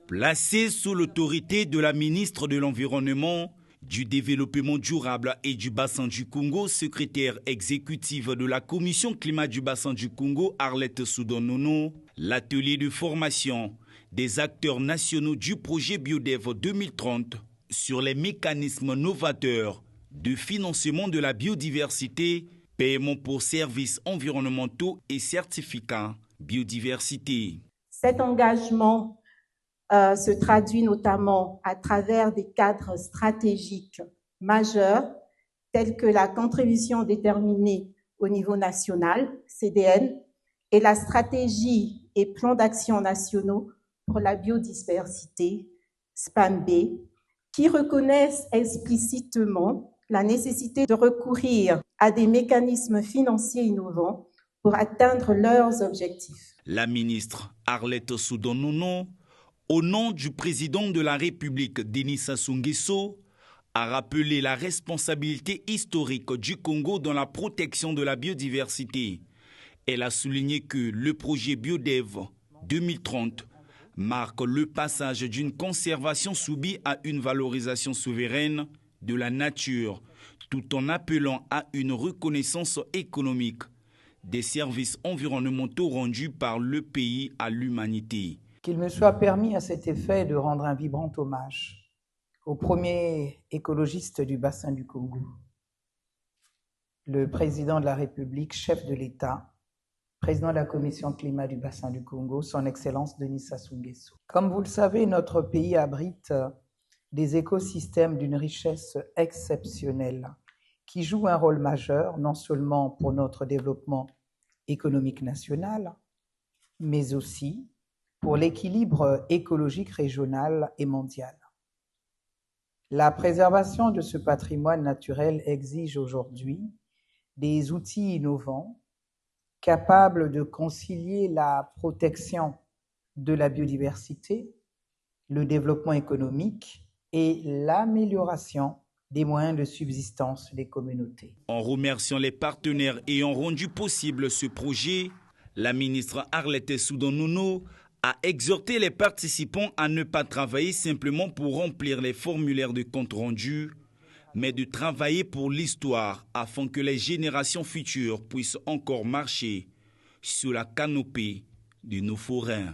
Placé sous l'autorité de la ministre de l'Environnement, du Développement durable et du bassin du Congo, secrétaire exécutive de la Commission climat du bassin du Congo, Arlette Soudan-Nono, l'atelier de formation des acteurs nationaux du projet BioDev 2030 sur les mécanismes novateurs de financement de la biodiversité, paiement pour services environnementaux et certificats biodiversité. Cet engagement se traduit notamment à travers des cadres stratégiques majeurs tels que la contribution déterminée au niveau national, CDN, et la stratégie et plan d'action nationaux pour la biodiversité, SPAMB, qui reconnaissent explicitement la nécessité de recourir à des mécanismes financiers innovants pour atteindre leurs objectifs. La ministre Arlette Soudan-Nono, au nom du président de la République, Denis Sassou Nguesso, a rappelé la responsabilité historique du Congo dans la protection de la biodiversité. Elle a souligné que le projet BioDev 2030 marque le passage d'une conservation subie à une valorisation souveraine de la nature, tout en appelant à une reconnaissance économique des services environnementaux rendus par le pays à l'humanité. Qu'il me soit permis à cet effet de rendre un vibrant hommage au premier écologiste du bassin du Congo, le président de la République, chef de l'État, président de la Commission climat du bassin du Congo, son Excellence Denis Sassou Nguesso. Comme vous le savez, notre pays abrite des écosystèmes d'une richesse exceptionnelle qui jouent un rôle majeur, non seulement pour notre développement économique national, mais aussi pour l'équilibre écologique régional et mondial. La préservation de ce patrimoine naturel exige aujourd'hui des outils innovants capables de concilier la protection de la biodiversité, le développement économique et l'amélioration des moyens de subsistance des communautés. En remerciant les partenaires ayant rendu possible ce projet, la ministre Arlette Soudan-Nono a exhorté les participants à ne pas travailler simplement pour remplir les formulaires de compte rendu, mais de travailler pour l'histoire afin que les générations futures puissent encore marcher sous la canopée de nos forêts.